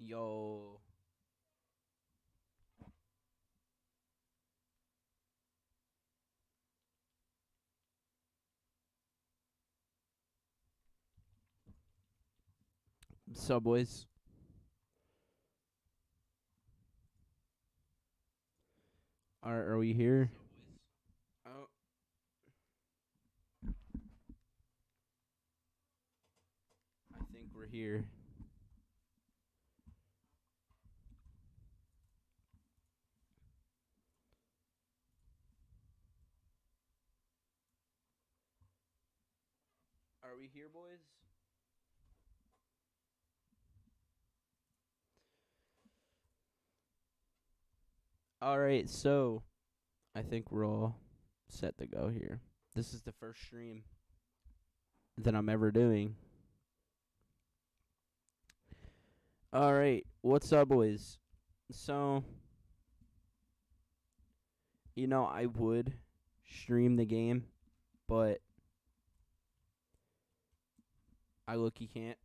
Yo. Subways. Are we here? Oh, I think we're here. Are we here, boys? All right, so I think we're all set to go here. This is the first stream that I'm ever doing. All right, what's up, boys? So, I would stream the game, but I look you can't.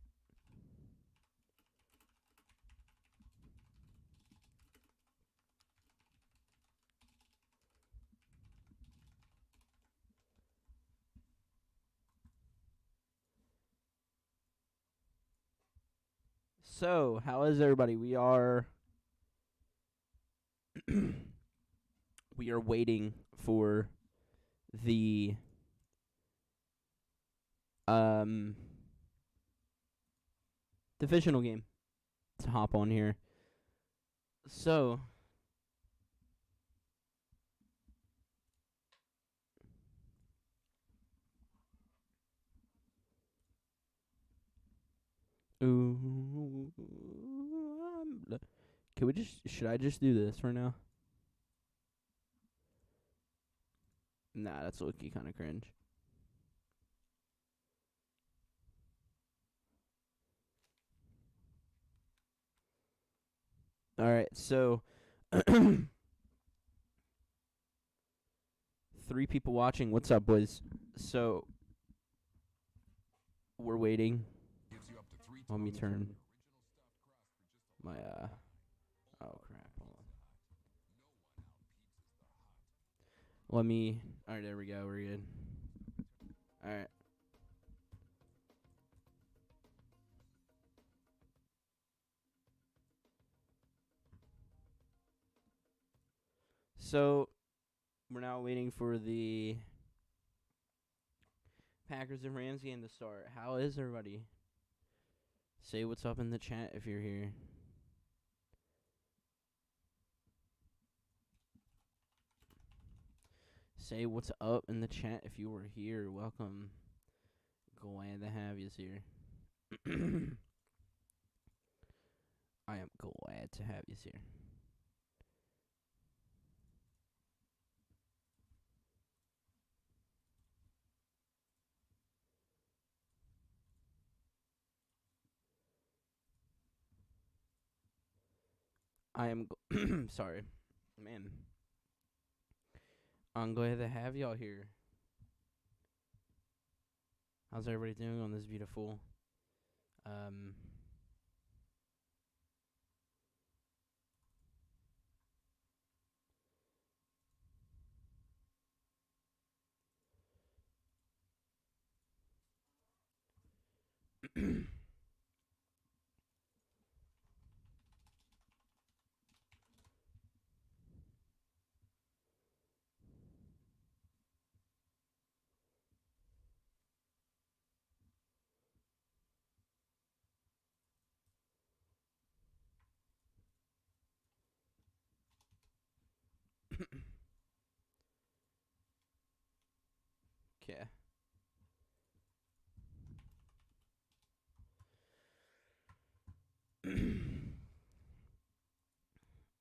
So, how is everybody? We are waiting for the um divisional game to hop on here. So, ooh, should I just do this for now? Nah, that's looking kind of cringe. All right, so 3 people watching. What's up, boys? So we're waiting. Let me turn my oh crap, hold on. Let me. All right, there we go. We're good. All right. So we're now waiting for the Packers and Rams game to start. How is everybody? Say what's up in the chat if you're here. Say what's up in the chat if you were here. Welcome. Glad to have you here. I am glad to have you here. I am sorry, man. I'm glad to have y'all here. How's everybody doing on this beautiful okay.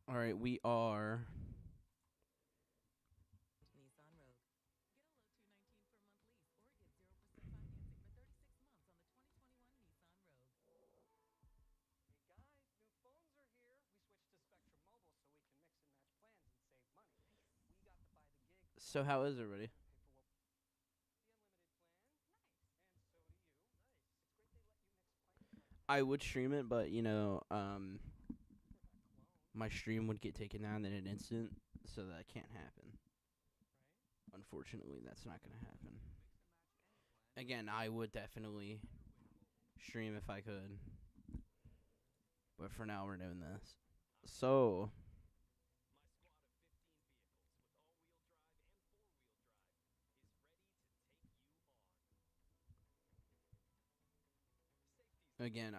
All right, we are Nissan Rogue. Get a low $219 per month lease or get 0% financing for 36 months on the 2021 Nissan Rogue. Hey guys, new phones are here. We switched to Spectrum Mobile so we can mix and match plans and save money. Nice. We got the buy the gig. So how is everybody? Pay for what? The unlimited plan. Nice. And so do you. Nice. It's great they let you mix plans. I would stream it, but my stream would get taken down in an instant, so that can't happen. Unfortunately, that's not gonna happen. Again, I would definitely stream if I could, but for now we're doing this. So again,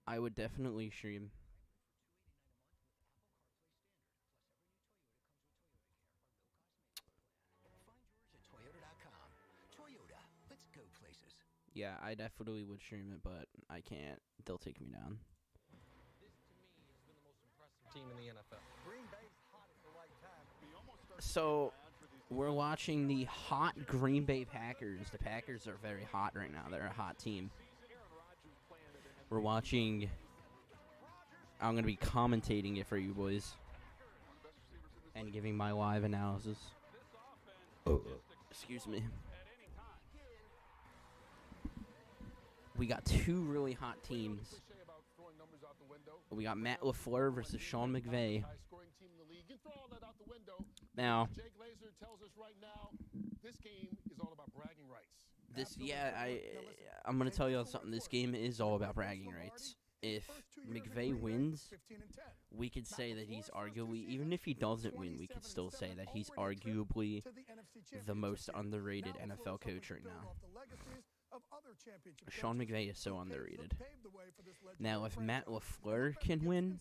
I would definitely stream. Find yours at Toyota.com. Toyota, let's go places. Yeah, I definitely would stream it, but I can't. They'll take me down. This to me has been the most impressive team in the NFL. Green Bay's hot at the right time. So we're watching the hot Green Bay Packers. The Packers are very hot right now. They're a hot team. We're watching. I'm going to be commentating it for you boys and giving my live analysis. Excuse me. We got two really hot teams. We got Matt LaFleur versus Sean McVay. Now, Jay Glazer tells us right now, this game is all about bragging rights. I'm going to tell you something. This game is all about bragging rights. If McVay wins, we could say that he's arguably, even if he doesn't win, we could still say that he's arguably the most underrated NFL coach right now. Sean McVay is so underrated. Now, if Matt LaFleur can win,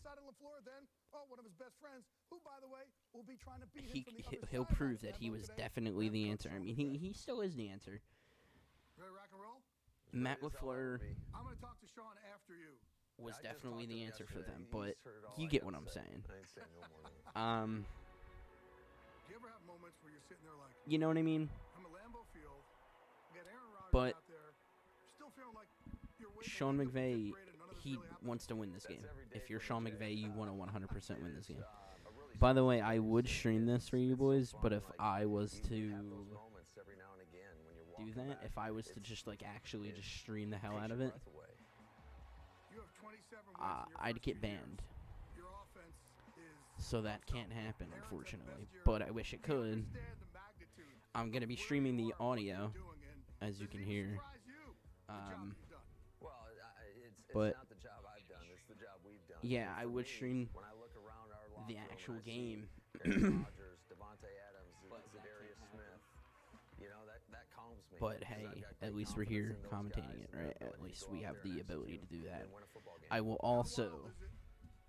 he'll prove that he was definitely the answer. I mean, he still is the answer. Matt LaFleur I'm going to talk to Sean after you. was definitely the answer for them, but you get what I'm saying. Do you ever have moments where you're sitting there like, You know what I mean? I'm at Lambeau Field, we got Aaron Rodgers But out there, still feeling like you're waiting Sean on the McVay, fifth grade and none of this he really happened? wants to win this game. If you're Sean McVay, you want to 100% win this game. By the way, I would stream this for you boys, but if I was to do that, if I was to just actually just stream the hell out of it, You have 27 wins in your I'd first get 2 years. banned. Your offense is So that can't happen, unfortunately. But I wish it could. understand the magnitude I'm going to be of where streaming you the are, what you're audio, doing, and as you this can even hear. surprise you, the job Um, you've done. Well, it's But- not the job I've done. It's the job we've done. Yeah, And I for would me, stream when I look around our the locker room actual and I see game. Aaron Rodgers, Devontae Adams, But that Zadarius can't Smith. You know, that calms me. But 'cause hey, I've got at great least we're confidence here in those commentating guys it, and their right? At ability to least go we out have there the and ability to execute do that. and win a football game. I will How wild also is it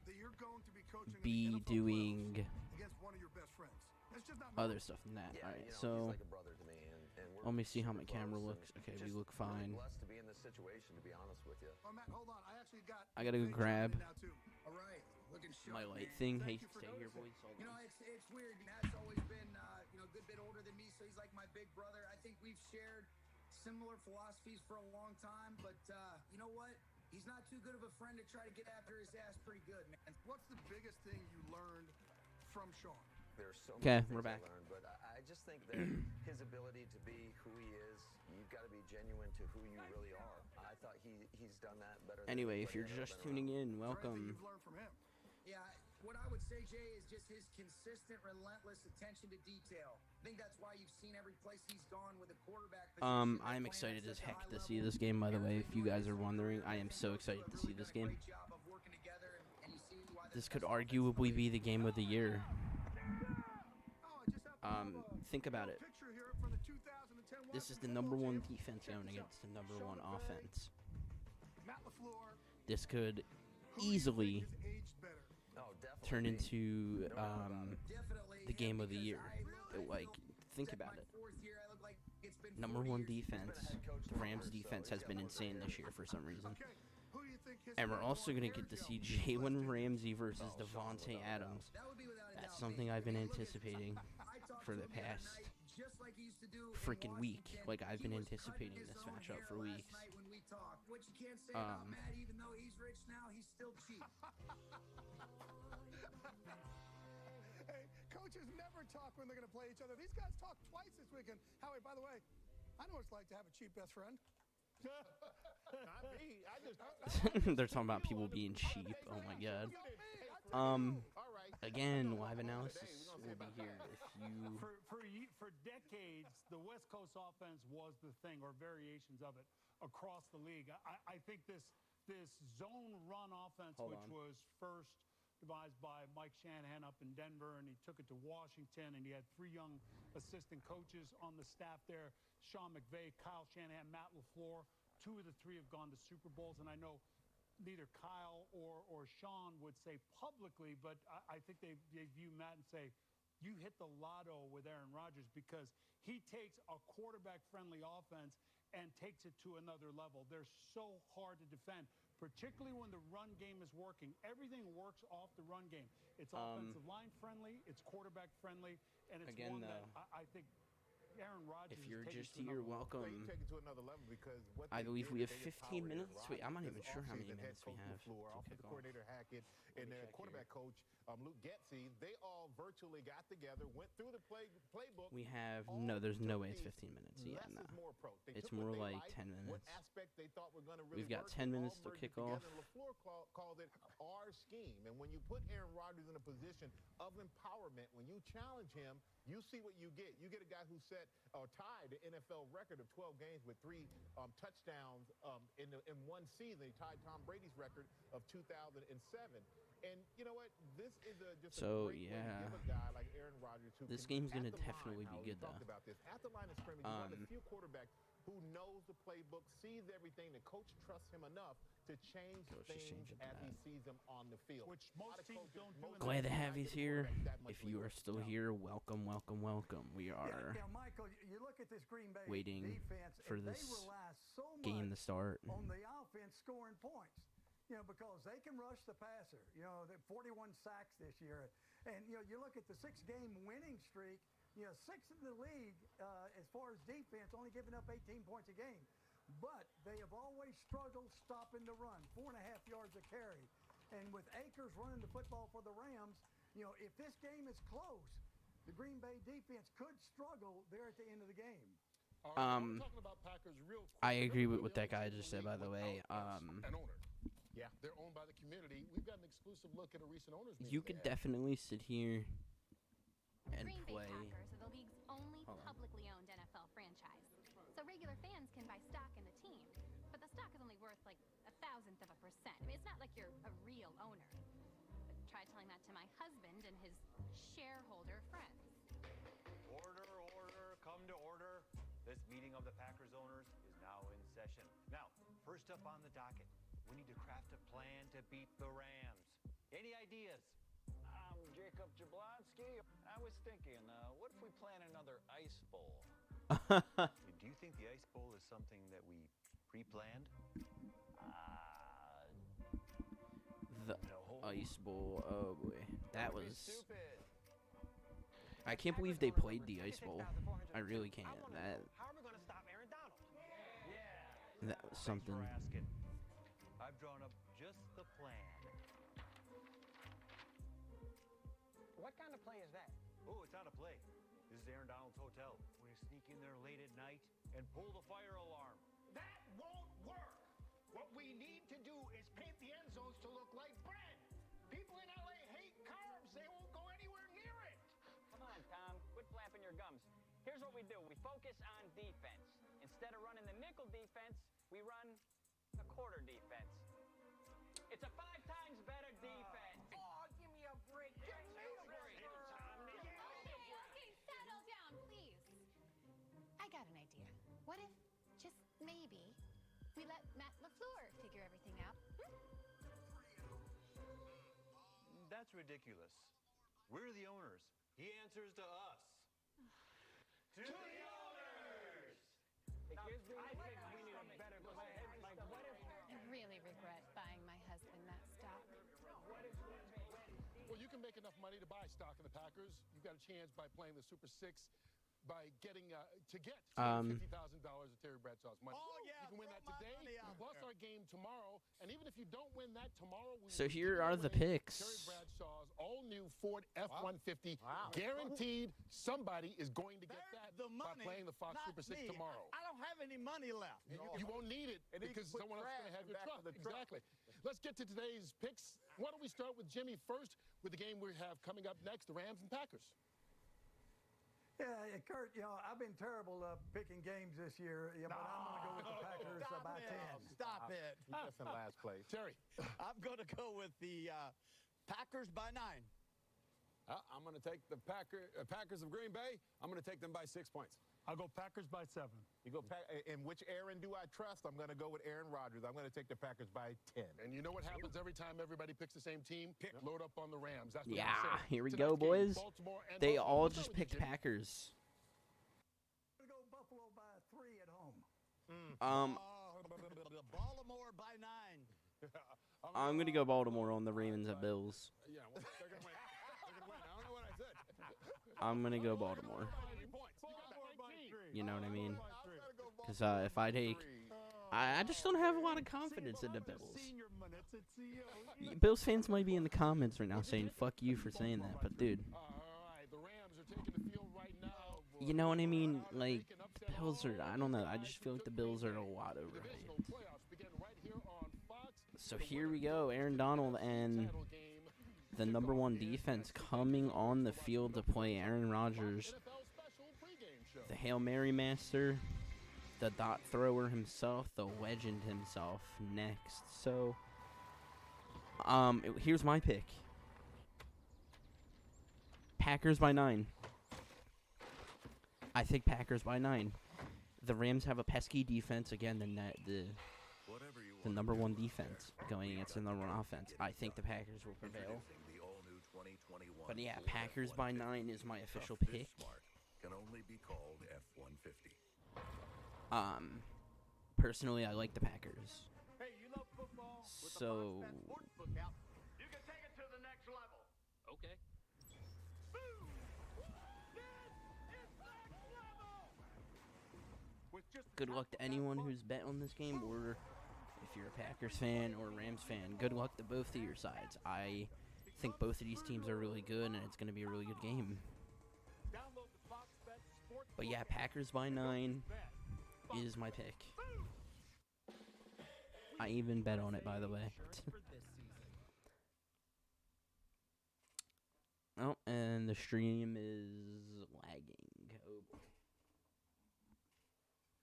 that you're going to be coaching in the be NFL doing playoffs against one of your best friends? It's just not other normal. stuff than that. Yeah, Alright, he's so like a brother to me, and we're let me see how super my camera close looks. and Okay, we just look really fine. blessed to be in this situation, to be honest with you. Oh, Matt, hold on. I actually got. I gotta go Jay grab chiming in now, too. All right, looking sharp. my light man. thing. Hey, Thank you for stay here, noticing. boys. Hold You know, on. it's weird. Matt's always been, a good bit older than me, so he's like my big brother. I think we've shared similar philosophies for a long time, but you know what? He's not too good of a friend to try to get after his ass pretty good, man. What's the biggest thing you learned from Sean? There's so Okay, many things we're back. I learned, but I just think that his ability to be who he is, you've got to be genuine to who you really are. I thought he's done that better. Than Anyway, if anybody you're I've ever just been tuning around. in, Is there anything welcome. you've learned from him? Yeah, what I would say, Jay, is just his consistent, relentless attention to detail. I think that's why you've seen every place he's gone with a quarterback position. I'm they're playing excited at as such a heck high to level. see this game, by the way, if you guys are Everyone wondering. knows I am that so they excited to have see really this done a game. great job of working together, and you see why This the could best offense in the arguably be league. the game of the year. Oh, I just have to have a Think about it. picture here from the 2010 This is the Washington number football one champ. defense Check going this against out. the number Sean one McVay, offense. Matt LaFleur, This could who do you easily think has aged better? Oh, definitely. turn me. into No doubt about it. Definitely the him, game of the because year. I look- Like, think it's about my it. fourth year. I look like it's been Number 40 one years since defense. He's been a head coach The Rams longer, so defense he's has got been more insane grit. this year for some reason. Okay, who do you think his And we're number also one going to hair get to gel see is last Jalen year? Ramsey versus Sean, Devontae without a Adams. That would be without a That's doubt, something man. I've been I mean, look at- anticipating I talked for to the him other past night, just like he used to do in freaking week. Washington. Like, I've He been was cutting anticipating his this own matchup hair for last weeks. night when we talked. What you can't say about Um, Matt, even though he's rich now, he's still cheap. Hey, coaches never talk when they're going to play each other. These guys talked twice this weekend. Howie, by the way, I know what it's like to have a cheap best friend. Not me. I just. They're talking about people being cheap. Oh my god. All right. Again, live analysis will be here if you. For decades, the West Coast offense was the thing, or variations of it, across the league. I think this zone run offense, which was first devised by Mike Shanahan up in Denver, and he took it to Washington, and he had 3 young assistant coaches on the staff there, Sean McVay, Kyle Shanahan, Matt LaFleur. 2 of the 3 have gone to Super Bowls, and I know neither Kyle or Sean would say publicly, but I think they view Matt and say, you hit the lotto with Aaron Rodgers, because he takes a quarterback-friendly offense and takes it to another level. They're so hard to defend, particularly when the run game is working. Everything works off the run game. It's offensive line-friendly, it's quarterback-friendly, and it's Again, one that I think Aaron Rodgers. If you're is just taking to here, another level. welcome. You take it to another level because what I they believe did we is have they 15 empowered minutes. Aaron Wait, I'm not Rodgers even this sure how many offseason. minutes we Head have coach LaFleur, to offensive kick off. coordinator Hackett, and Let me the check quarterback coach Luke Getsy. They all virtually got together, went through the playbook. We have all no. There's no way it's took 15 minutes. the Yeah, less no. is more approach. They It's took what more they like liked, 10 what minutes. aspect they thought were going to really We've got work, 10 all minutes to merged kick together, off. and LaFleur called it our scheme. And when you put Aaron Rodgers in a position of empowerment, when you challenge him, you see what you get. You get a guy who set or tied the NFL record of 12 games with 3 touchdowns in one season. He tied Tom Brady's record of 2007. And you know what? This is just a great way to give a guy like Aaron Rodgers who this can, game's gonna at the definitely line, be we good talked though. about this. At the line of scrimmage, he's one of the few quarterbacks who knows the playbook, sees everything. The coach trusts him enough to change Coach just things changed it to as he that. sees them on the field. Which most teams don't do. Glad to have you here. If you are still here, welcome, welcome, welcome. We are Now, Michael, you look at this Green Bay waiting defense, for and this they rely so game to much start. on the offense scoring points. Because they can rush the passer. They're 41 sacks this year. And, you look at the 6-game winning streak, 6th in the league as far as defense, only giving up 18 points a game. But they have always struggled stopping the run, 4.5 yards a carry. And with Akers running the football for the Rams, if this game is close, the Green Bay defense could struggle there at the end of the game. Talking about Packers real quick. I agree with what that guy just said, by the way. An owner. Yeah. They're owned by the community. We've got an exclusive look at a recent owners meeting. You could definitely sit here and Green Bay play. Packers are the league's only publicly owned NFL franchise. So regular fans can buy stock in the team, but the stock is only worth like 1/1000 of a percent. I mean, it's not like you're a real owner. But try telling that to my husband and his shareholder friends. Order, come to order. This meeting of the Packers owners is now in session. Now, first up on the docket, we need to craft a plan to beat the Rams. Any ideas? I'm Jacob Jablonski. I was thinking, what if we plan another ice bowl? Do you think the ice bowl is something that we pre-planned? The Ice Bowl. Oh boy, that was. I can't believe they played the Ice Bowl. I really can't. How are we going to stop Aaron Donald? That was something. Thanks for asking. I've drawn up just the plan. What kind of play is that? Oh, it's not a play. This is Aaron Donald's hotel. We're going to sneak in there late at night and pull the fire alarm. That won't work. What we need to do is paint the end zones to look like bread. People in LA hate carbs. They won't go anywhere near it. Come on, Tom. Quit flapping your gums. Here's what we do. We focus on defense. Instead of running the nickel defense, we run the quarter defense. It's a 5 times better defense. Oh, give me a break. Give me a break. Okay, settle down, please. I got an idea. What if, just maybe, we let Matt LaFleur figure everything out? That's ridiculous. We're the owners. He answers to us. To the owners! I think we need a better plan. Like, what if... I really regret buying my husband that stock. Well, you can make enough money to buy stock in the Packers. You've got a chance by playing the Super 6 by getting to get $50,000 of Terry Bradshaw's money. Oh, yeah, you can win that throw my today. money out bust our game tomorrow, and even if you don't win that tomorrow, So here are the picks. Terry Bradshaw's all-new Ford F-150. Guaranteed somebody is going to get that by playing the Fox Super 6 tomorrow. I don't have any money left. You won't need it because someone else is going to have your truck. Exactly. Let's get to today's picks. Why don't we start with Jimmy first with the game we have coming up next, the Rams and Packers. Yeah, Kurt, I've been terrible picking games this year, but I'm going to go with the Packers by 10. Stop it. That's in last place. Terry. I'm going to go with the Packers by 9. I'm going to take the Packers of Green Bay. I'm going to take them by 6 points. I'll go Packers by 7. You go in which Aaron do I trust? I'm going to go with Aaron Rodgers. I'm going to take the Packers by 10. And you know what happens every time everybody picks the same team? Load up on the Rams. That's what I'm saying. Here we go, boys. They all just picked Packers. I'm going to go Buffalo by 3 at home. Baltimore by 9. I'm going to go Baltimore on the Ravens at Bills. Yeah, well, they're going to win. They're going to win. I don't know what I said. I'm going to go Baltimore. You know what I mean? Because if I take... I just don't have a lot of confidence in the Bills. Bills fans might be in the comments right now saying, fuck you for saying that. But, dude... You know what I mean? Like, the Bills are... I don't know. I just feel like the Bills are a lot overrated. So here we go. Aaron Donald and the #1 defense coming on the field to play Aaron Rodgers. The Hail Mary master, the dot thrower himself, the legend himself next. So, here's my pick. Packers by 9. I think Packers by 9. The Rams have a pesky defense. Again, the #1 defense going against the #1 offense. I think the Packers will prevail. But yeah, Packers by 9 is my official pick. Can only be called F-150. Personally, I like the Packers. Hey, you love football? With So. the Fox Bet Sportsbook app, you can take it to the next level. Okay. Boom! This is next level. With just Good luck to anyone who's bet on this game, or if you're a Packers fan or a Rams fan, good luck to both of your sides. I think both of these teams are really good, and it's going to be a really good game. But yeah, Packers by 9 is my pick. I even bet on it, by the way. Oh, and the stream is lagging. Oh boy.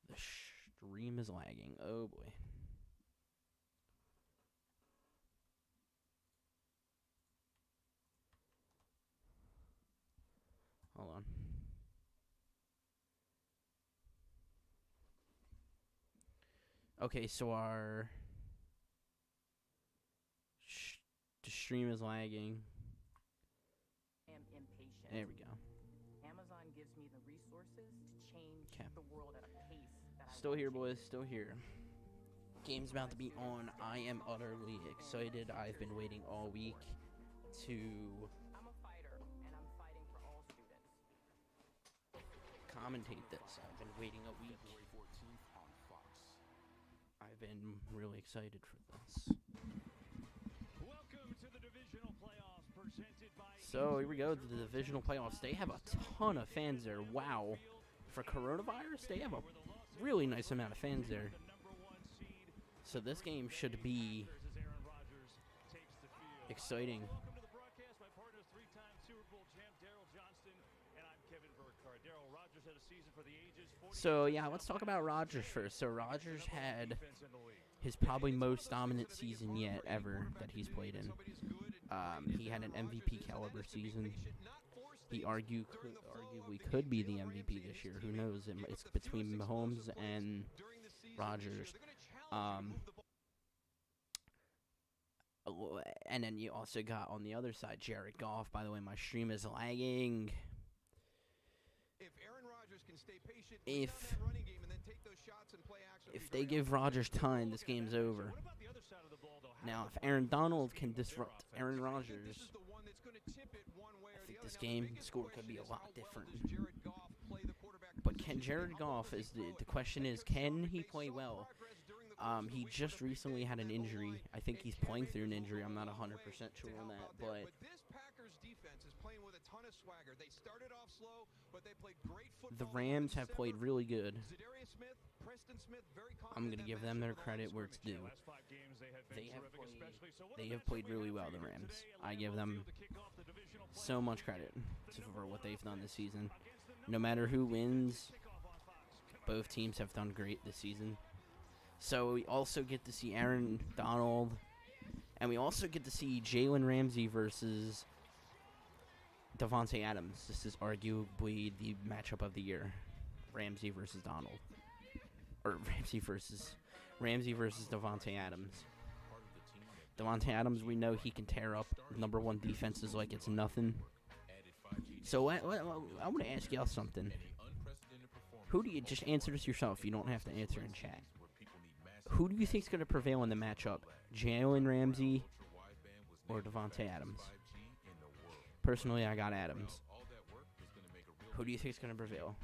The stream is lagging. Oh boy. Hold on. Okay, so our the stream is lagging. I am impatient. There we go. Amazon gives me the resources to change the world at a pace that Still here, boys. Still here. Game's about to be on. I am utterly excited. I've been waiting all week to I'm a fighter, and I'm fighting for all students. commentate this. I've been waiting a week. I've been really excited for this. Welcome to the Divisional Playoffs presented by... So here we go, the Divisional Playoffs. They have a ton of fans there. Wow. For coronavirus, they have a really nice amount of fans there. So this game should be exciting. Welcome to the broadcast. My partner is 3-time Super Bowl champ Daryl Johnston, and I'm Kevin Burkhardt. Daryl, Rodgers had a season for the ages. So yeah, let's talk about Rodgers first. So Rodgers had his probably most dominant season yet ever that he's played in. He had an MVP caliber season. He arguably could be the MVP this year. Who knows? It's between Mahomes and Rodgers. And then you also got on the other side Jared Goff. By the way, my stream is lagging. If Aaron Rodgers can stay patient with that running game and then take those shots and play action, If they give Rodgers time, this game's over. Now, if Aaron Donald can disrupt Aaron Rodgers, I think this game score could be a lot different. But can Jared Goff, the question is, can he play well? He just recently had an injury. I think he's playing through an injury. I'm not 100% sure on that, but this Packers defense is playing with a ton of swagger. They started off slow, but they played great football. the Rams have played really good. Za'Darius Smith, Preston Smith, very I'm going to give them their credit where it's due. They have played really well, the Rams. I give them so much credit for what they've done this season. No matter who wins, both teams have done great this season. So we also get to see Aaron Donald, and we also get to see Jalen Ramsey versus Davante Adams. This is arguably the matchup of the year. Ramsey versus Donald. Or Ramsey versus Davante Adams. Davante Adams, we know he can tear up number one defenses like it's nothing. So I want to ask y'all something. Who do you, just answer this yourself, you don't have to answer in chat. Who do you think is going to prevail in the matchup? Jalen Ramsey or Davante Adams? Personally, I got Adams. Who do you think is going to prevail?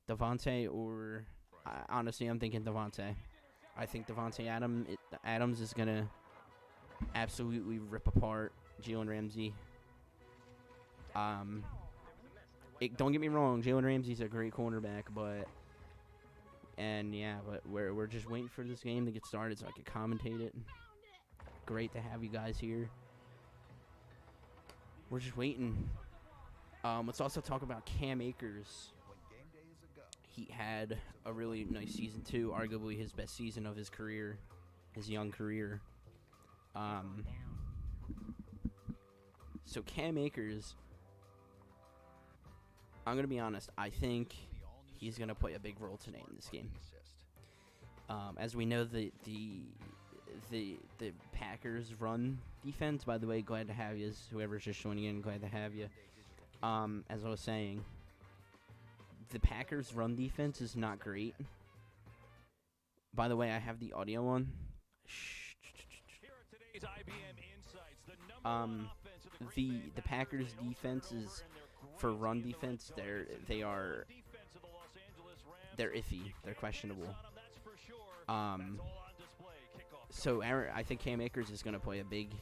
Davante or... honestly, I'm thinking Davante. I think Davante Adams is going to absolutely rip apart Jalen Ramsey. Don't get me wrong, Jalen Ramsey's a great cornerback, but we're just waiting for this game to get started so I can commentate it. Great to have you guys here. We're just waiting. Let's also talk about Cam Akers. He had a really nice season too, arguably his best season of his career, his young career. So Cam Akers, I'm going to be honest, I think he's going to play a big role tonight in this game. As we know, the Packers run defense, by the way, glad to have you. Whoever's just joining in, glad to have you. As I was saying, the Packers run defense is not great. By the way, I have the audio on. The Packers defenses for run defense, they're iffy. They're questionable. So I think Cam Akers is going to play a big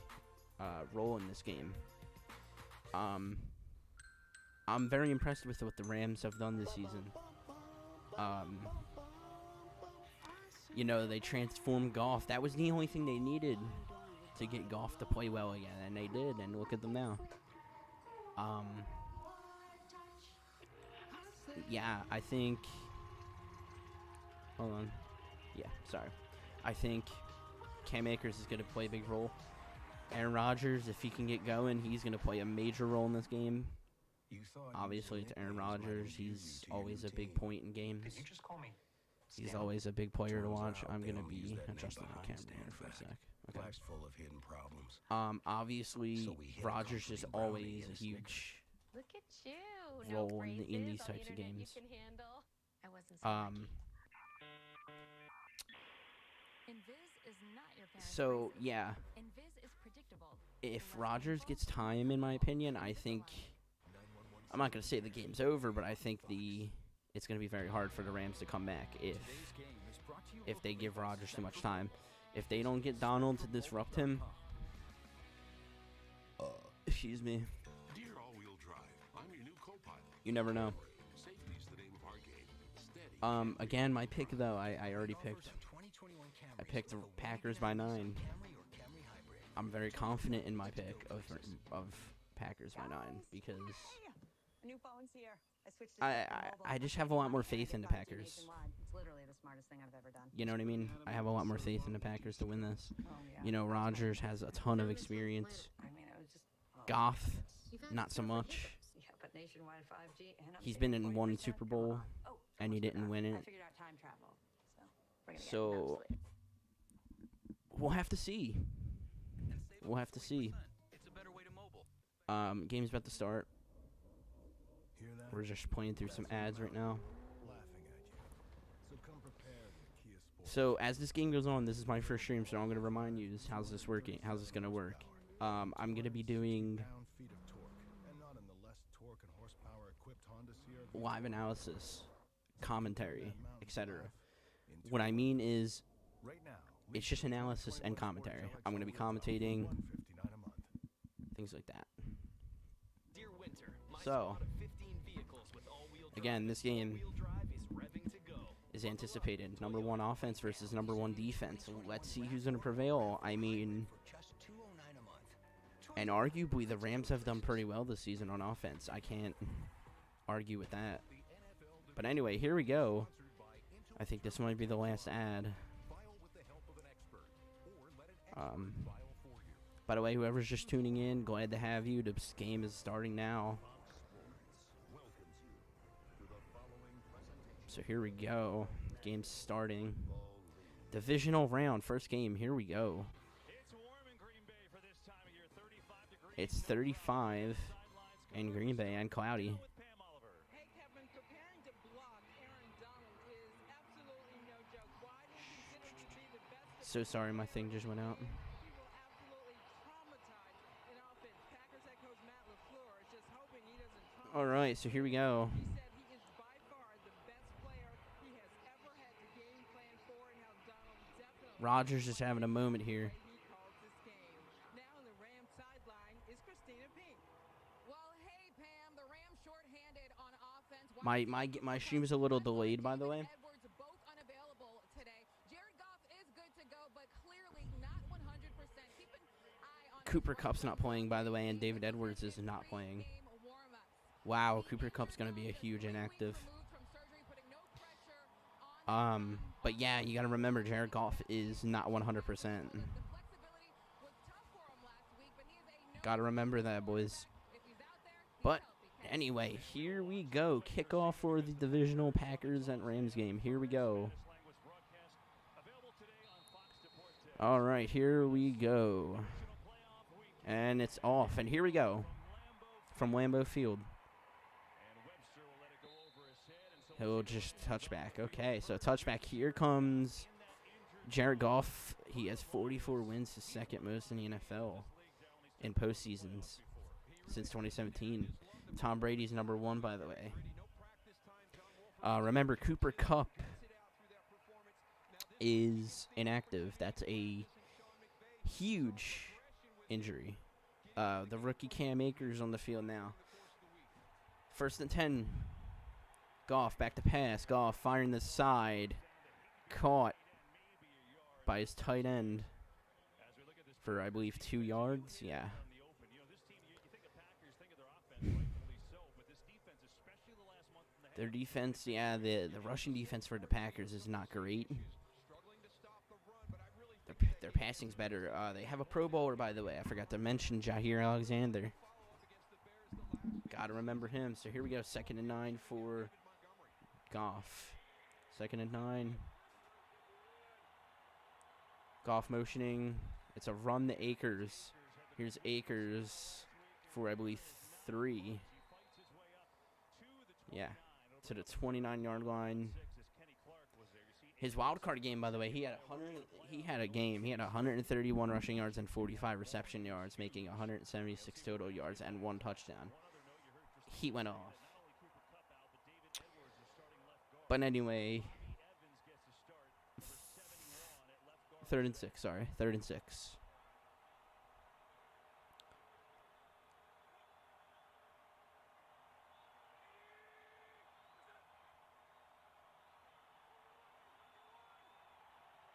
role in this game. I'm very impressed with what the Rams have done this season. They transformed Goff. That was the only thing they needed to get Goff to play well again, and they did, and look at them now. I think... Hold on. Yeah, sorry. I think Cam Akers is going to play a big role. Aaron Rodgers, if he can get going, he's going to play a major role in this game. Obviously, it's Aaron Rodgers. He's always a big point in games. He's always a big player to watch. I'm going to be adjusting my camera here for a sec. Okay. Obviously, Rodgers is always a huge role in these types of games. So, yeah. If Rodgers gets time, in my opinion, I think... I'm not going to say the game's over, but I think it's going to be very hard for the Rams to come back if they give Rodgers too much time. If they don't get Donald to disrupt him... excuse me. Dear all-wheel drive, I'm your new co-pilot. You never know. Safety's the name of our game. Steady. Again, my pick, though, I already picked. I picked the Packers by 9. I'm very confident in my pick of Packers by 9 because new phone's here. I just have a lot more faith in the Packers. It's literally the smartest thing I've ever done. You know what I mean? I have a lot more faith in the Packers to win this. Rodgers has a ton of experience. Goff, not so much. He's been in one Super Bowl, and he didn't win it. So we'll have to see. We'll have to see. Game's about to start. We're just playing through some ads right now. So as this game goes on, this is my first stream, so I'm going to remind you, how's this working? How's this going to work? I'm going to be doing live analysis, commentary, etc. What I mean is, it's just analysis and commentary. I'm going to be commentating, things like that. So, again, this game is anticipated. Number 1 offense versus number 1 defense. Let's see who's going to prevail. I mean, and arguably the Rams have done pretty well this season on offense. I can't argue with that. But anyway, here we go. I think this might be the last ad. By the way, whoever's just tuning in, glad to have you. This game is starting now. So here we go. Game's starting. Divisional round, first game. Here we go. It's 35 in Green Bay and cloudy. So sorry, my thing just went out. All right, so here we go. Rodgers is having a moment here. My stream is a little delayed, by the way. Cooper Kupp's not playing, by the way, and David Edwards is not playing. Wow, Cooper Kupp's going to be a huge inactive. But yeah, you got to remember, Jared Goff is not 100%. Got to remember that, boys. But anyway, here we go. Kickoff for the divisional Packers and Rams game. Here we go. All right, here we go. And it's off. And here we go. From Lambeau Field. He'll just touchback. Okay, so touchback. Here comes Jared Goff. He has 44 wins, his second most in the NFL in postseasons since 2017. Tom Brady's number 1, by the way. Remember, Cooper Kupp is inactive. That's a huge injury. The rookie Cam Akers on the field now. 1st and 10. Goff back to pass. Goff firing the side. Caught by his tight end for, I believe, 2 yards. Yeah. Their defense, yeah, the rushing defense for the Packers is not great. Their passing's better. They have a Pro Bowler, by the way. I forgot to mention Jair Alexander. Got to remember him. So here we go. 2nd and 9 for Goff. 2nd and 9. Goff motioning. It's a run to Akers. Here's Akers for, I believe, 3. Yeah. To the 29-yard line. His wild card game, by the way, he had 131 rushing yards and 45 reception yards, making 176 total yards and 1 touchdown. He went off. But anyway, 3rd and 6, sorry. 3rd and 6.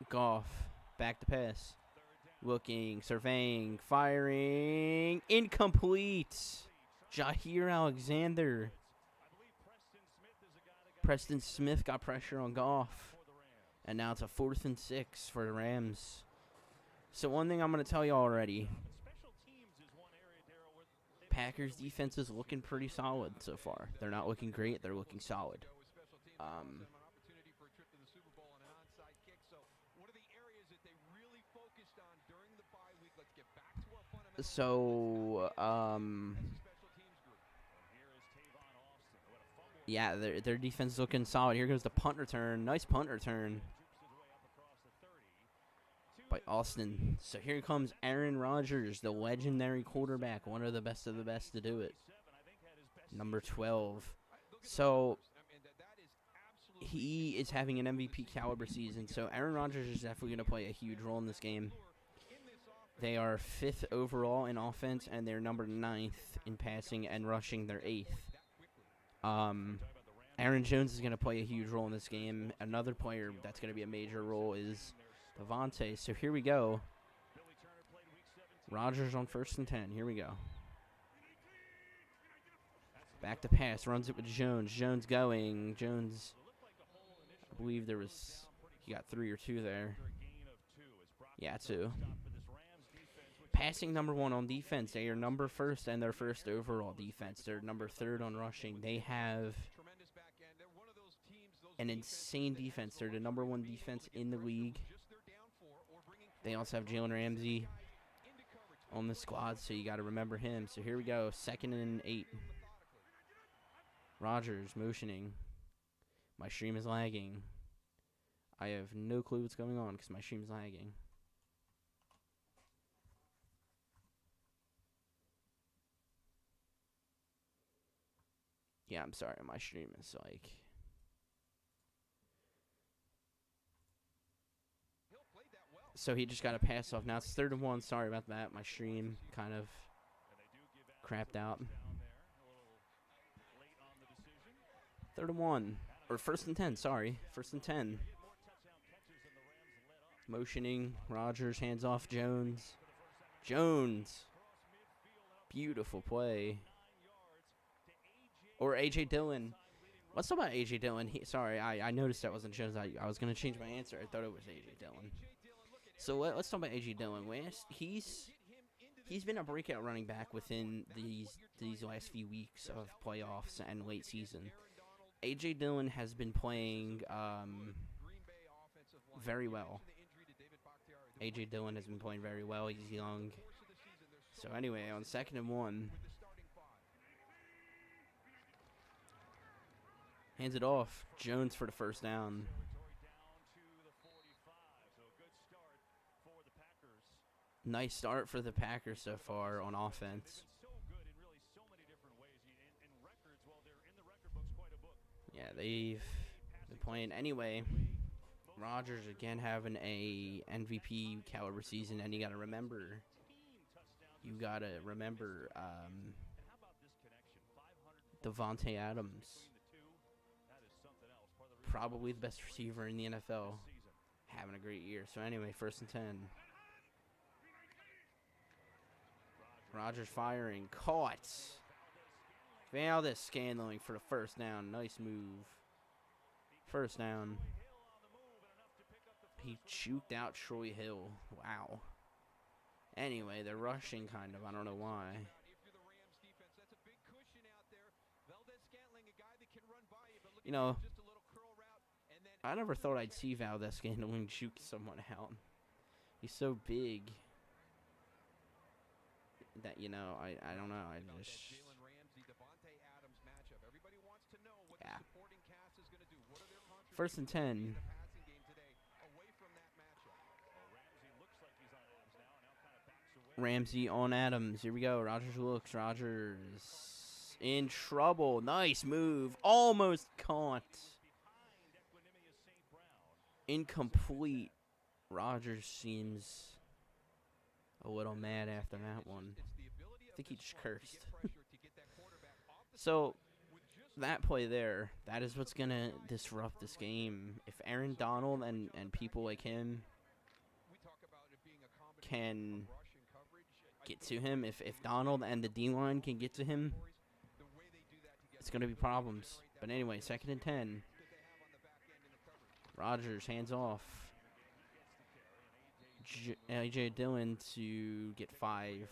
Goff, back to pass. Looking, surveying, firing. Incomplete. Jair Alexander. Preston Smith got pressure on Goff. And now it's a 4th and 6 for the Rams. So one thing I'm going to tell you already. Packers defense is looking pretty solid so far. They're not looking great. They're looking solid. Yeah, their defense is looking solid. Here goes the punt return. Nice punt return by Austin. So here comes Aaron Rodgers, the legendary quarterback, one of the best to do it. Number 12. So he is having an MVP caliber season, so Aaron Rodgers is definitely going to play a huge role in this game. They are 5th overall in offense, and they're number 9th in passing and rushing. They're 8th. Aaron Jones is going to play a huge role in this game. Another player that's going to be a major role is Devontae. So here we go. Rodgers on 1st and 10. Here we go. Back to pass. Runs it with Jones. Jones going. Jones, I believe he got 3 or 2 there. Yeah, 2. Passing number 1 on defense. They are number 1st and their 1st overall defense. They're number 3rd on rushing. They have an insane defense. They're the number 1 defense in the league. They also have Jalen Ramsey on the squad, so you got to remember him. So here we go. 2nd and 8. Rodgers motioning. My stream is lagging. I have no clue what's going on because my stream is lagging. Yeah, I'm sorry. My stream is like... So he just got a pass off. Now it's 3rd and 1. Sorry about that. My stream kind of crapped out. 3rd and 1. Or 1st and 10. Sorry. 1st and 10. Motioning. Rodgers. Hands off Jones. Jones. Beautiful play. Or A.J. Dillon. Let's talk about A.J. Dillon. Sorry, I noticed that wasn't Jones. I was going to change my answer. I thought it was A.J. Dillon. So let's talk about A.J. Dillon. He's been a breakout running back within these last few weeks of playoffs and late season. A.J. Dillon has been playing very well. A.J. Dillon has been playing very well. He's young. So anyway, on 2nd and 1. Hands it off. Jones for the 1st down. Nice start for the Packers so far on offense. Yeah, they've been playing anyway. Rodgers again having a MVP caliber season, and you got to remember Devontae Adams, probably the best receiver in the NFL, having a great year. So anyway, 1st and 10. Rodgers firing. Caught. Valdez Scantling for the 1st down. Nice move. 1st down. He juked out Troy Hill. Wow. Anyway, they're rushing kind of. I don't know why. You know, I never thought I'd see Valdez Scantling juke someone out. He's so big that, you know, I don't know. I just... Yeah. 1st and 10. Ramsey on Adams. Here we go. Rodgers looks. Rodgers in trouble. Nice move. Almost caught. Incomplete. Rodgers seems a little mad after that one. I think he just cursed. So, that play there, that is what's going to disrupt this game. If Aaron Donald and people like him can get to him, if Donald and the D-line can get to him, it's going to be problems. But anyway, 2nd and 10. Rodgers, hands off. A.J. Dillon to get 5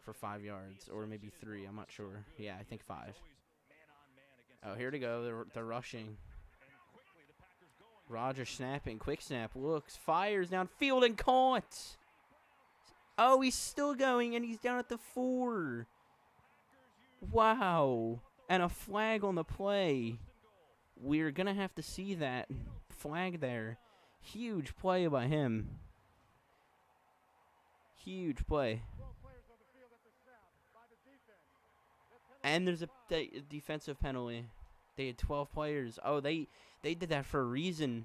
for 5 yards, or maybe 3. I'm not sure. Yeah, I think 5. Oh, here to go. They're rushing. Rodgers snapping. Quick snap. Looks. Fires downfield and caught. Oh, he's still going, and he's down at the 4. Wow. And a flag on the play. We're going to have to see that flag there. Huge play by him. Huge play. And there's a defensive penalty. They had 12 players. Oh, they did that for a reason.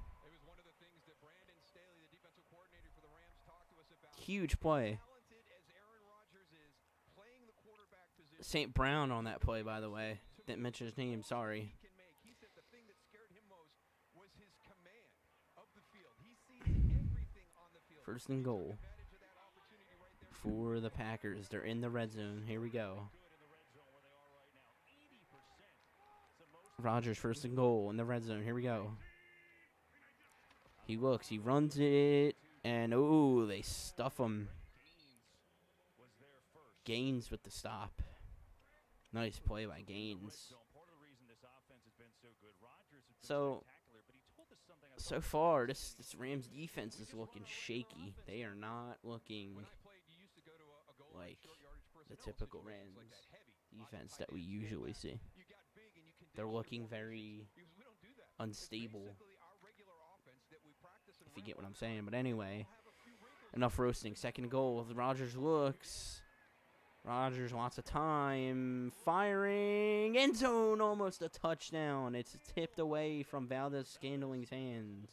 Huge play. St. Brown on that play, by the way. Didn't mention his name, sorry. First and goal for the Packers. They're in the red zone. Here we go. Rodgers, first and goal in the red zone. Here we go. He looks. He runs it. And, ooh, they stuff him. Gaines with the stop. Nice play by Gaines. So far, this Rams defense is looking shaky. They are not looking like the typical Rams defense that we usually see. They're looking very unstable, if you get what I'm saying. But anyway, enough roasting. Second goal. Rodgers looks. Rodgers, lots of time. Firing. End zone. Almost a touchdown. It's tipped away from Valdez-Scandeling's hands.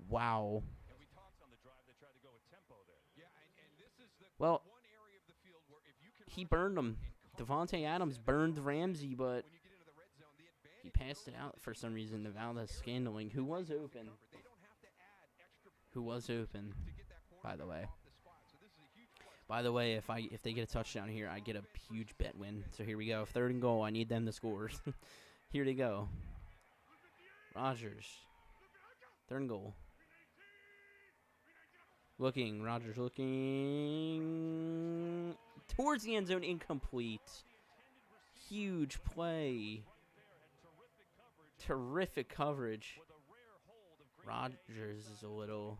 Wow. Well, he burned him. Devontae Adams burned Ramsey, but he passed it out for some reason to Valdez-Scandeling, who was open. By the way. By the way, if they get a touchdown here, I get a huge bet win. So here we go. Third and goal. I need them to score. Here they go. Rodgers. Third and goal. Looking. Rodgers looking. Towards the end zone. Incomplete. Huge play. Terrific coverage. Rodgers is a little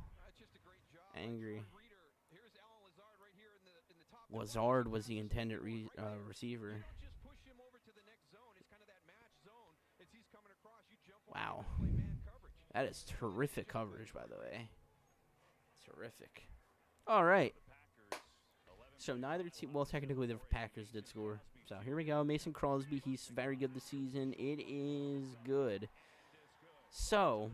angry. Lazard was the intended receiver. Wow. That is terrific coverage, by the way. Terrific. All right. So neither team, well, technically the Packers did score. So here we go. Mason Crosby, he's very good this season. It is good. So,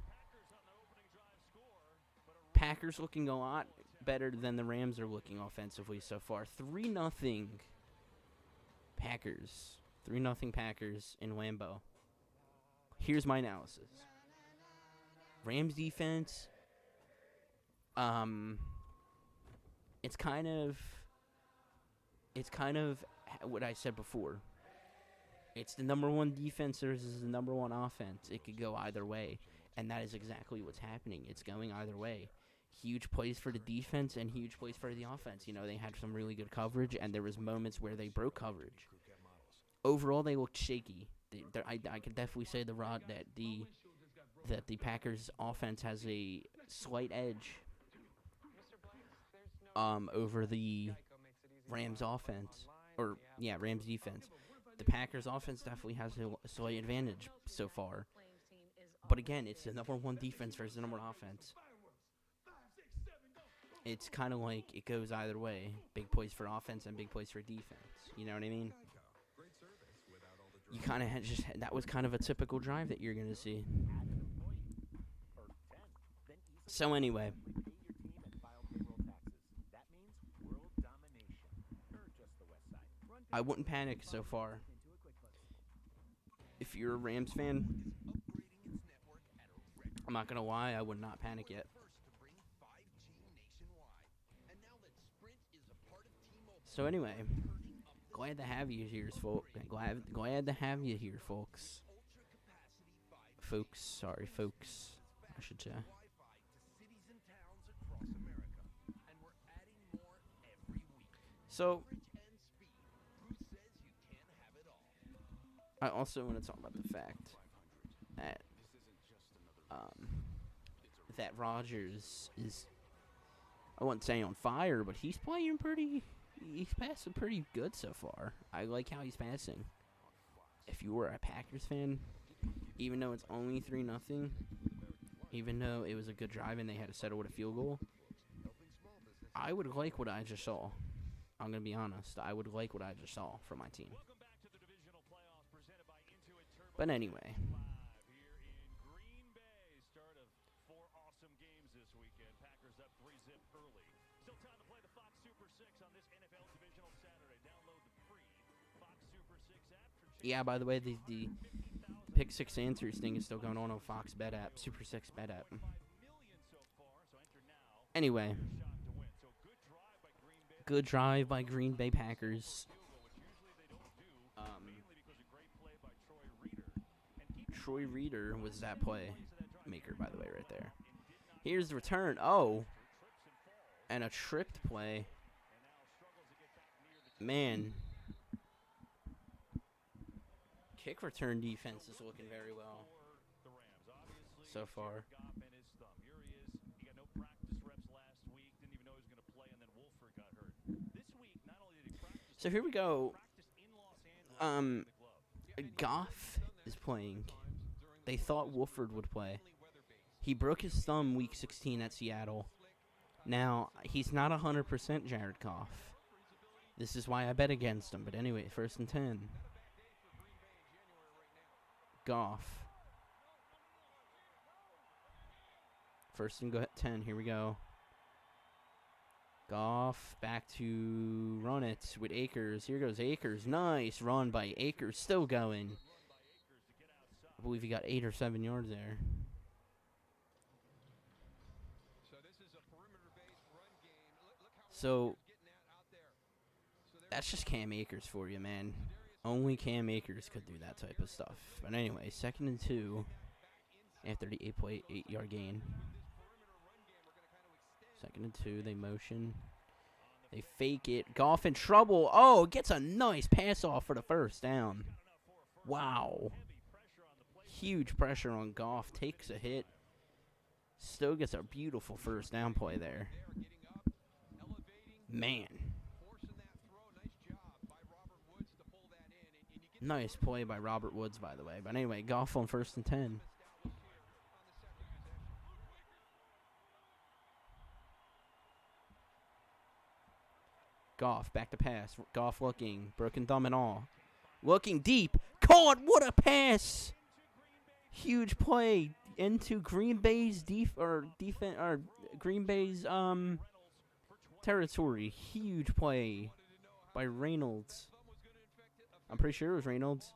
Packers looking a lot better than the Rams are looking offensively so far. 3-0 Packers. 3-0 Packers in Lambeau. Here's my analysis. Rams defense, it's kind of what I said before. It's the number one defense versus the number one offense. It could go either way, and that is exactly what's happening. It's going either way. Huge plays for the defense and huge plays for the offense. You know, they had some really good coverage, and there was moments where they broke coverage. Overall, they looked shaky. I can definitely say that the Packers offense has a slight edge over the Rams offense, or Rams defense. The Packers offense definitely has a slight advantage so far. But again, it's the number one defense versus the number one offense. It's kind of like it goes either way. Big plays for offense and big plays for defense. You know what I mean? You kind of that was kind of a typical drive that you're going to see. So anyway, I wouldn't panic so far. If you're a Rams fan, I'm not going to lie, I would not panic yet. So anyway, glad to have you here, folks. Glad to have you here, folks. Sorry, folks. I should say. So, I also want to talk about the fact that Rodgers is, I wouldn't say on fire, but he's playing he's passing pretty good so far. I like how he's passing. If you were a Packers fan, even though it's only 3-0, even though it was a good drive and they had to settle with a field goal, I would like what I just saw. I'm going to be honest. I would like what I just saw from my team. But anyway. Start of 4 awesome games this weekend. Packers up 3-zip early. Still time to play the Fox Super 6 on this NFL Divisional Saturday. Download the free Fox Super 6 app. Yeah, by the way, the Pick 6 Answers thing is still going on Fox Bet app, Super 6 Bet app. Anyway. Good drive by Green Bay Packers. Troy Reader was that play maker, by the way, right there. Here's the return. Oh. And a tripped play. Man. Kick return defense is looking very well so far. So here we go. Goff is playing. They thought Wolford would play. He broke his thumb week 16 at Seattle. Now, he's not 100% Jared Goff. This is why I bet against him. But anyway, 1st and 10. Goff. 1st and 10. Here we go. Goff back to run it with Akers. Here goes Akers. Nice run by Akers. Still going. I believe he got 8 or 7 yards there. So that's just Cam Akers for you, man. Only Cam Akers could do that type of stuff. But anyway, 2nd and 2 after the 8-yard gain. 2nd and 2, they motion. They fake it. Goff in trouble. Oh, gets a nice pass off for the 1st down. Wow. Huge pressure on Goff. Takes a hit. Still gets a beautiful 1st down play there. Man. Nice play by Robert Woods, by the way. But anyway, Goff on 1st and 10. Goff, back to pass. Goff looking. Broken thumb and all. Looking deep. Caught. What a pass. Huge play into Green Bay's Green Bay's territory. Huge play by Reynolds. I'm pretty sure it was Reynolds.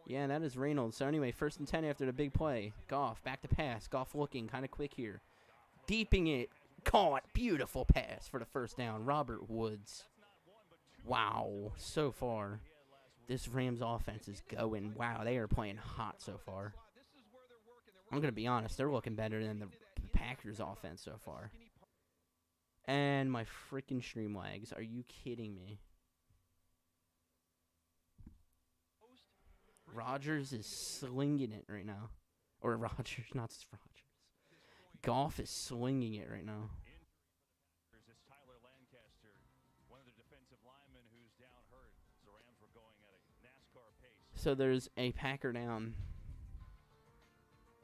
Yeah, that is Reynolds. So anyway, 1st and 10 after the big play. Goff, back to pass. Goff looking kind of quick here. Deeping it. Caught. Beautiful pass for the 1st down. Robert Woods. Wow. So far, this Rams offense is going. Wow, they are playing hot so far. I'm going to be honest. They're looking better than the Packers offense so far. And my freaking stream lags. Are you kidding me? Rodgers is slinging it right now. Or Rodgers, not just Rodgers. Goff is slinging it right now. So there's a Packer down.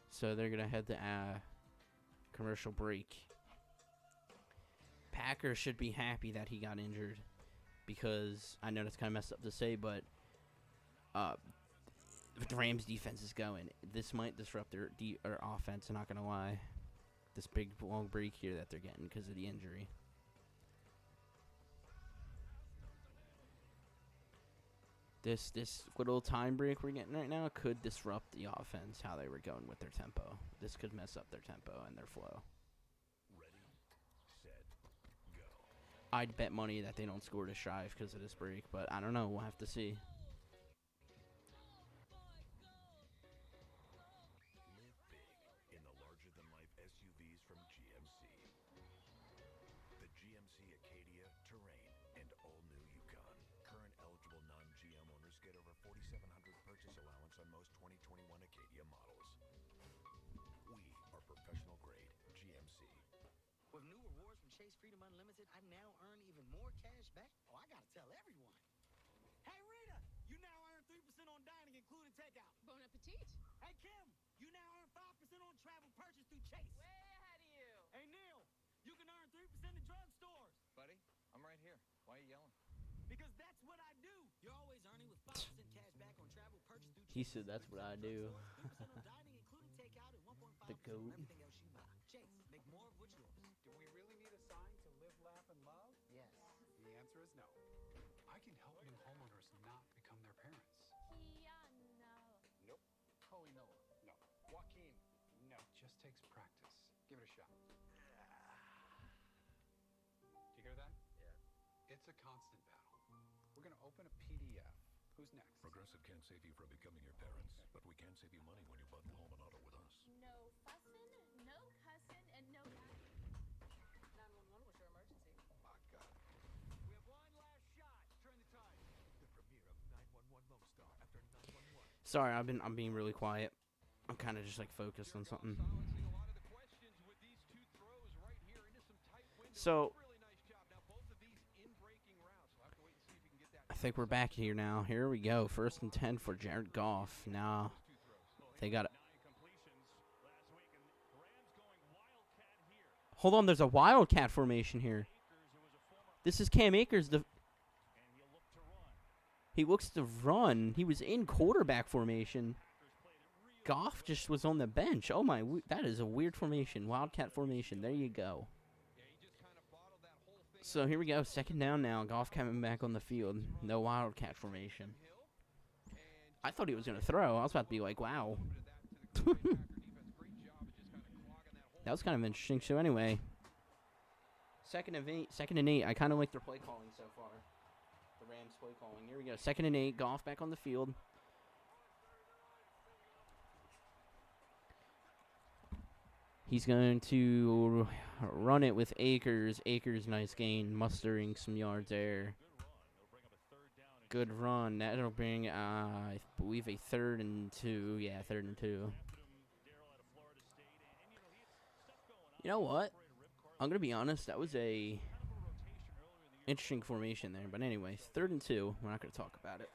So they're going to head to commercial break. Packers should be happy that he got injured. Because I know that's kind of messed up to say, but the Rams defense is going. This might disrupt their offense, I'm not going to lie. This big long break here that they're getting because of the injury. This little time break we're getting right now could disrupt the offense, how they were going with their tempo. This could mess up their tempo and their flow. Ready, set, go. I'd bet money that they don't score to Shive because of this break, but I don't know. We'll have to see. I now earn even more cash back. Oh, I gotta tell everyone. Hey, Rita, you now earn 3% on dining, including takeout. Bon appetit. Hey, Kim, you now earn 5% on travel purchase through Chase. Way ahead of you. Hey, Neil, you can earn 3% in drugstores. Buddy, I'm right here. Why are you yelling? Because that's what I do. You're always earning with 5% cash back on travel purchased through He said that's what I do. 3% on dining, including takeout, and 1.5% The goat. on everything else you buy. Chase, make more of what's yours. Do we really need a sign to live, laugh, and love? Yes. The answer is no. I can help new homeowners not become their parents. Nope. Chloe Noah. No. Joaquin. No. Just takes practice. Give it a shot. Do you hear that? Yeah. It's a constant battle. We're going to open a PDF. Who's next? Progressive can't save you from becoming your parents, but we can save you money when you bundle home and auto with us. No fussin', no cussin', and no 911, what's your emergency? My God. We have one last shot. Turn the tide. The premiere of 911 Lone Star after 911. Sorry, I'm being really quiet. I'm kind of just like focused on something. So I think we're back here now. Here we go. 1st and 10 for Jared Goff. Now they got it. Hold on, there's a wildcat formation here. This is Cam Akers. He looks to run. He was in quarterback formation. Goff just was on the bench. Oh my, that is a weird formation. Wildcat formation. There you go. So here we go. 2nd down now. Goff coming back on the field. No wildcat formation. I thought he was going to throw. I was about to be like, wow. That was kind of interesting. So anyway, 2nd and 8. I kind of like their play calling so far. The Rams play calling. Here we go. 2nd and 8. Goff back on the field. He's going to run it with Akers. Akers, nice gain, mustering some yards there. Good run. That'll bring, I believe, a 3rd and 2. Yeah, 3rd and 2. You know what? I'm going to be honest. That was a interesting formation there. But anyways, 3rd and 2. We're not going to talk about it.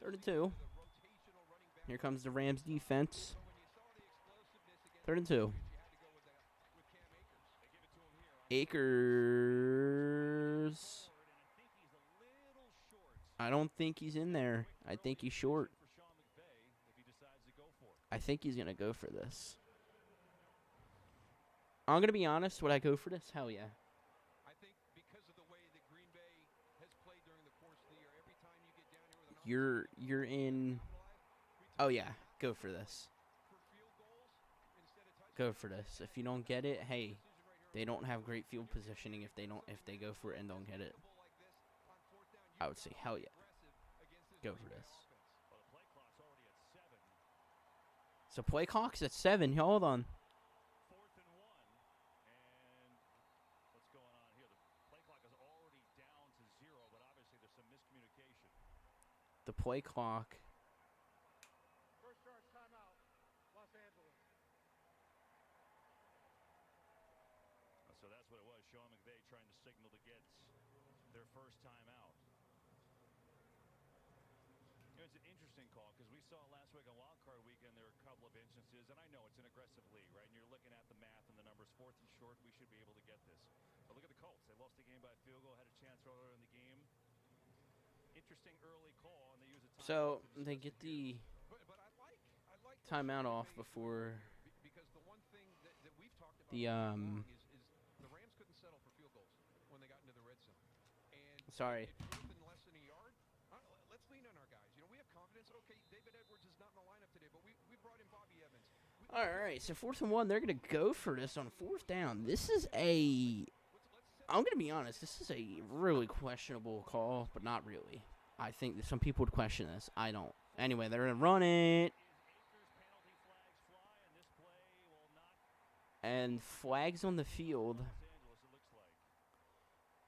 3rd and 2. Here comes the Rams defense. 3rd and 2. Akers. I don't think he's in there. I think he's short. I think he's going to go for this. I'm going to be honest. Would I go for this? Hell yeah. You're in. Oh yeah, go for this. Go for this. If you don't get it, hey, they don't have great field positioning if they go for it and don't get it. I would say hell yeah. Go for this. So play clock's at 7. Hold on. The play clock. First charge timeout, Los Angeles. So that's what it was. Sean McVay trying to signal to get their first time out. You know, it's an interesting call because we saw last week on Wild Card Weekend there were a couple of instances, and I know it's an aggressive league, right? And you're looking at the math and the numbers. 4th and short, we should be able to get this. But look at the Colts. They lost the game by a field goal, had a chance earlier in the game. Interesting early call, and they use a timeout. So they get the timeout off before the the Rams couldn't settle for field goals when they got into the red zone. And sorry. Less than a yard. Let's lean on our guys. You know, we have confidence. Okay, David Edwards is not in the lineup today, but we brought in Bobby Evans. All right, so 4th and 1. They're gonna go for this on 4th down. This is a. I'm going to be honest, this is a really questionable call, but not really. I think that some people would question this. I don't. Anyway, they're going to run it. And flags on the field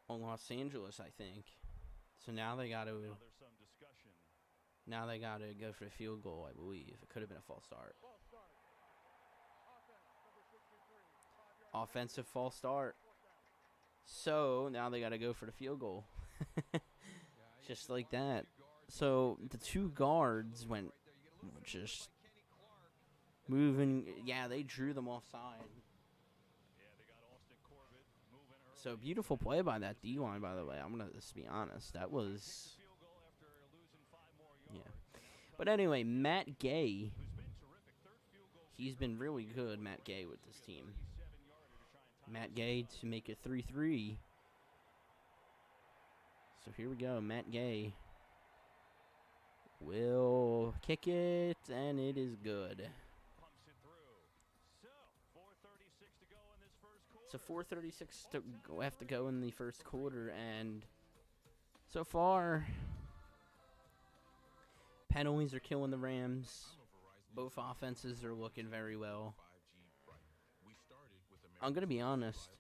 on Los Angeles, I think. So now they got to go for a field goal, I believe. It could have been a false start. Offensive false start. So now they got to go for the field goal. Just like that. So the 2 guards went just moving. Yeah, they drew them offside. So beautiful play by that D-line, by the way. I'm going to just be honest. That was... Yeah. But anyway, Matt Gay. He's been really good, Matt Gay, with this team. Matt Gay to make it 3-3. So here we go. Matt Gay will kick it, and it is good. So 4:36 to go, have to go in the first quarter, and so far, penalties are killing the Rams. Both offenses are looking very well. I'm going to be honest.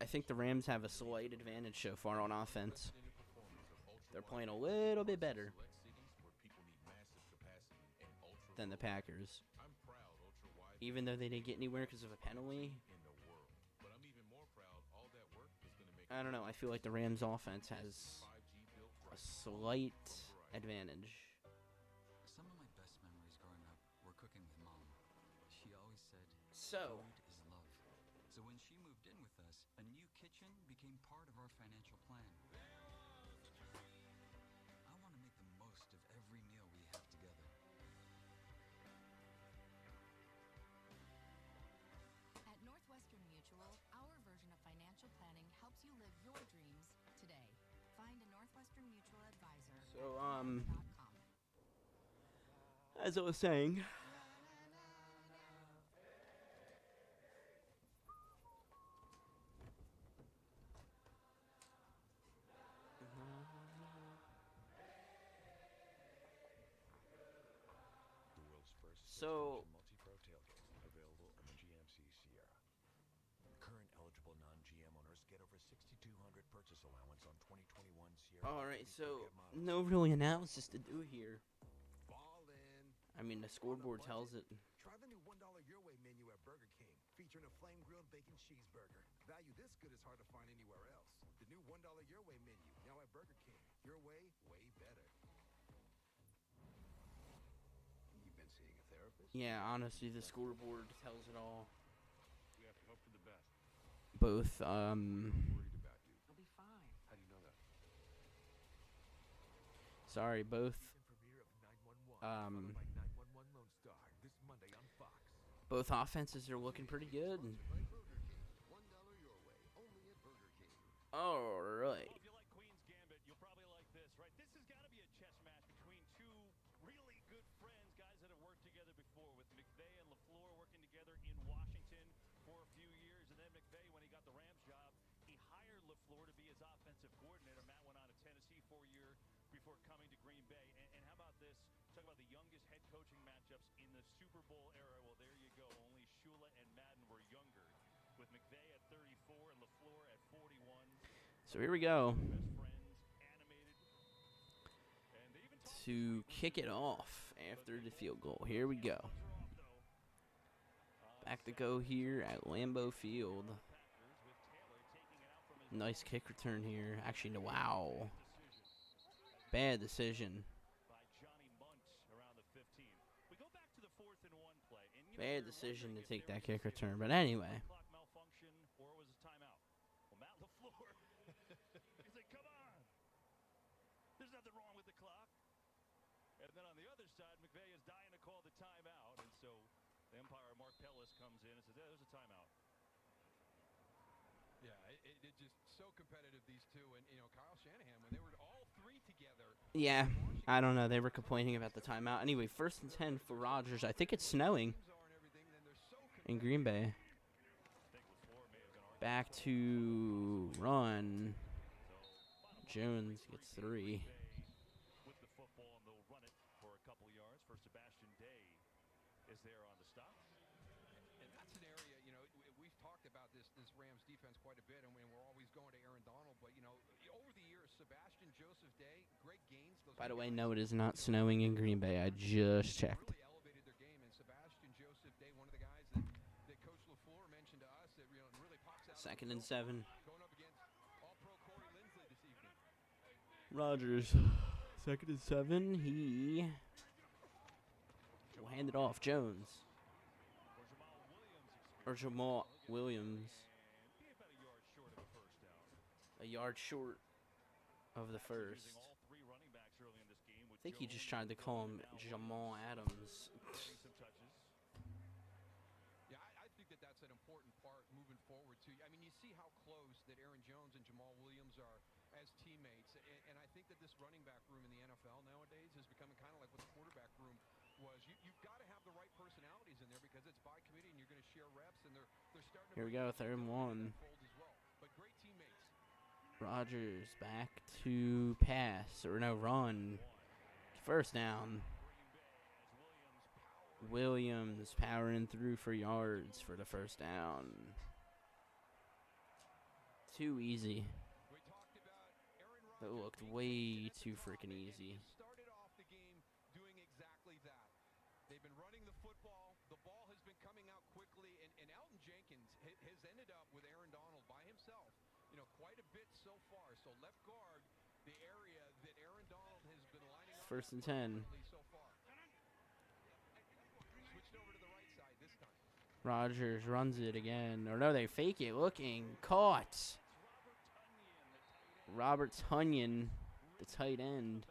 I think the Rams have a slight advantage so far on offense. They're playing a little bit better than the Packers. Even though they didn't get anywhere because of a penalty. I don't know. I feel like the Rams offense has a slight advantage. Some of my best memories growing up were cooking with Mom. She always said, So, food is love. So when she moved in with us, a new kitchen became part of our financial plan. I want to make the most of every meal we have together. At Northwestern Mutual, our version of financial planning helps you live your dreams today. Find a Northwestern Mutual advisor So, at as I was saying, The world's first So- multi-pro tailgate available in the GMC Sierra. Current eligible non-GM owners get over $6,200 purchase allowance on 2021 Sierra. alright, so no really analysis to do here. Ball in. I mean, the scoreboard tells it. Try the new $1 Your Way menu at Burger King, featuring a flame-grilled bacon cheeseburger. Value this good is hard to find anywhere else. The new $1 Your Way menu, now at Burger King. Your way, way better. You've been seeing a therapist? Yeah, honestly, the scoreboard tells it all. We have to hope for the best. Both, Worried about you. You'll be fine. How do you know that? sorry, both, Premiere of 911, followed by 911 Lone Star, this Monday on Fox. both offenses are looking pretty good. By Burger King. $1 Your Way, only at Burger King. Alright. Well, if you like Queen's Gambit, you'll probably like this, right? This has got to be a chess match between two really good friends, guys that have worked together before, with McVay and LaFleur working together in Washington for a few years. And then McVay, when he got the Rams job, he hired LaFleur to be his offensive coordinator. Matt went on to Tennessee for a year before coming to Green Bay. And how about this? Talk about the youngest head coaching matchups in the Super Bowl era. Well, there you go. Only Shula and Madden were younger, with McVay at 34 and LaFleur at 41. So here we go. Best friends, animated. And they even talked To kick it off after the field goal. Here we go. Back to go here at Lambeau Field. Nice kick return here. Actually, no, wow. Bad decision. by Johnny Munt around the 15. We go back to the 4th and 1 play. And you know, Bad you're decision to wondering if take there that was kick a return. But anyway. clock malfunction or was it timeout? Well, Matt LaFleur, he said, come on. There's nothing wrong with the clock. And then on the other side, McVay is dying to call the timeout. And so the umpire, Mark Pellis, comes in and says, there's a timeout. Yeah, it just so competitive, these two. And, you know, Kyle Shanahan, when they were all three together. Yeah, I don't know. They were complaining about the timeout. Anyway, 1st and 10 for Rodgers. I think it's snowing in Green Bay. Back to run. Jones gets 3. With the football, and they'll run it for a couple yards for Sebastian Day is there on the stop. And that's an area, you know, we've talked about this Rams defense quite a bit, and we're always going to Aaron Donald. But, you know, over the years, Sebastian Joseph Day, Greg Gaines. By the way, no, it is not snowing in Green Bay. I just checked. Really elevated their game. And Sebastian Joseph Day, one of the guys that Coach LaFleur mentioned to us, that really pops out. 2nd and 7. Going up against All-Pro Corey Lindsley this evening. Rodgers, 2nd and 7. He will hand it off. Jones. Or Jamal Williams. a yard short of the first. I think he just tried to call him Jamal Adams. Yeah, I think that's an important part moving forward, too. I mean, you see how close that Aaron Jones and Jamal Williams are as teammates. And I think that this running back room in the NFL nowadays is becoming kind of like what the quarterback room was. You've got to have the right personalities in there because it's by committee and you're going to share reps. And they're starting to... Here we go, 3rd and 1. As well. But great teammates. Rodgers back to pass, or no, run. 1st down. Williams powering through for yards for the 1st down. Too easy. That looked way too freaking easy. Started off the game doing exactly that. They've been running the football. The ball has been coming out quickly. And Elton Jenkins has ended up with Aaron Donald by himself, quite a bit so far. So left guard, the area that Aaron Donald has been lining up 1st and 10. so far. Switched over to the right side this time. Rodgers runs it again. Or no, they fake it. Looking. Caught. Robert Tonyan, the tight end,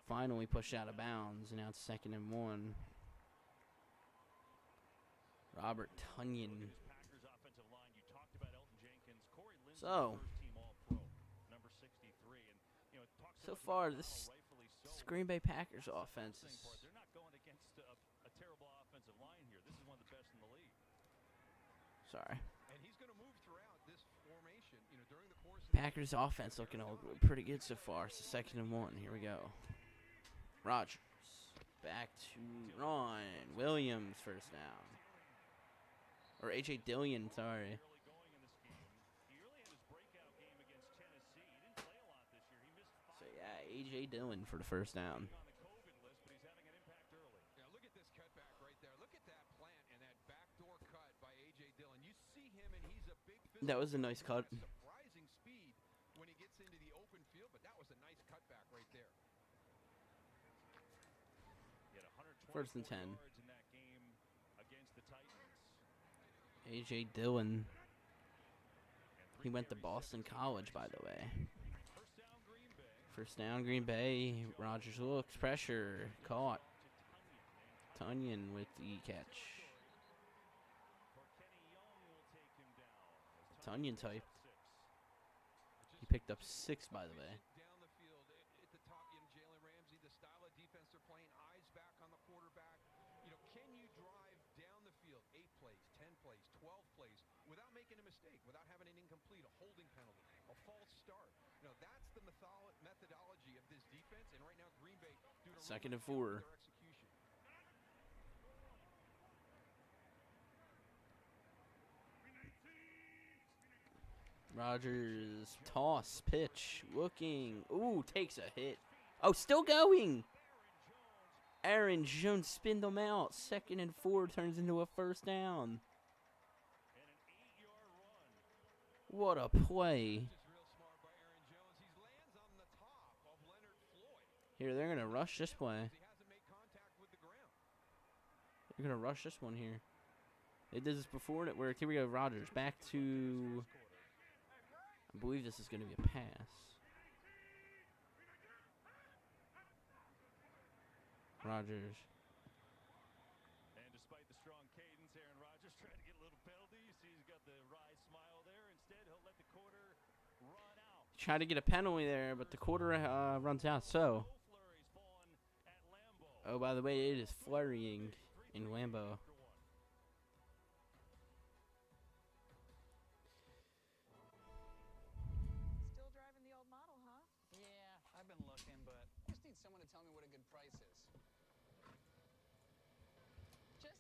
finally pushed out of bounds. And now it's 2nd and 1. Robert Tonyan. So far, this Green Bay Packers offense is... They're not going against a terrible offensive line here. This is one of the best in the league. Sorry. And he's going to move throughout this formation, during the course of Packers offense looking pretty good so far. It's the 2nd and 1. Here we go. Rodgers back to Ron Williams, 1st down. Or A.J. Dillon, sorry. So, yeah, A.J. Dillon for the 1st down. Yeah, look at this cutback right there. Look at that plant and that backdoor cut by A.J. Dillon. You see him, and he's a big physical. That was a nice cut. Surprising speed when he gets into the open field, but that was a nice cutback right there. 1st and 10. A.J. Dillon. He went to Boston College, by the way. 1st down, Green Bay. Rodgers looks, pressure, caught. Tonyan with the catch. Tonyan typed. He picked up 6, by the way. Down the field at the top, Jalen Ramsey, the style of defense they're playing, eyes back on the quarterback. Can you drive down the field 8 plays, 10 plays, 12 plays without making a mistake, without having an incomplete, a holding penalty, a false start? That's the methodology of this defense. And right now, Green Bay doing a 2nd and 4. their execution. Rodgers toss, pitch, looking. Ooh, takes a hit. Oh, still going. Aaron Jones spinned them out. 2nd and 4 turns into a 1st down. What a play. Here, they're going to rush this play. They're going to rush this one here. They did this before and it worked. Here we go, Rodgers back to... I believe this is going to be a pass. Rodgers. And despite the strong cadence, Aaron Rodgers trying to get a little penalty. You see he's got the wry smile there. Instead, he'll let the quarter run out. Try to get a penalty there, but the quarter runs out. So, oh, by the way, it is flurrying in Lambeau. Still driving the old model, huh? Yeah, I've been looking, but I just need someone to tell me what a good price is.